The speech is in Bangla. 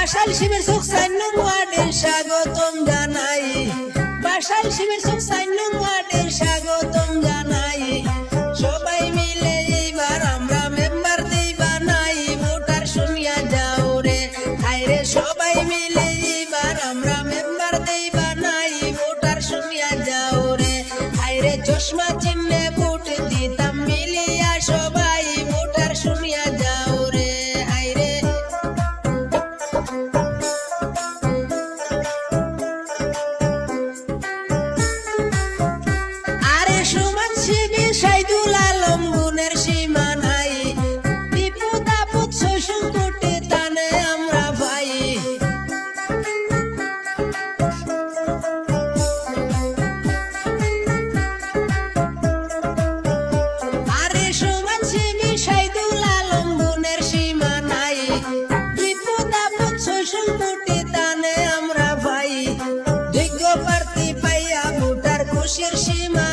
বাসাল শিবের সুখ সাইন্য ওয়ার্ডের স্বাগতম জানাই বাসাল শিবের সুখ সাইন্য ওয়ার্ডের স্বাগতম জানাই সবাই মিলে এইবার আমরা মেম্বার দেই বানাই ভোটার শুনিয়া যাও রে হায়রে সবাই মিলে এইবার আমরা মেম্বার দেই বানাই ভোটার শুনিয়া যাও রে হায়রে চশমা চিহ্নে ভোট দিতাম মিলিয়া সবাই ভোটার শুনিয়া যাও রে হায়রে আরে সমাজসেবী সাইদুল আলম গুণের সীমা নাই বিপদ আপদ সংকটে টানে আমরা ভাই আরে সমাজসেবী সাইদুল আলম গুণের সীমা নাই বিপদ আপদ সংকটে টানে আমরা ভাই যোগ্য প্রার্থী পাইয়া ভোটার খুশির সীমা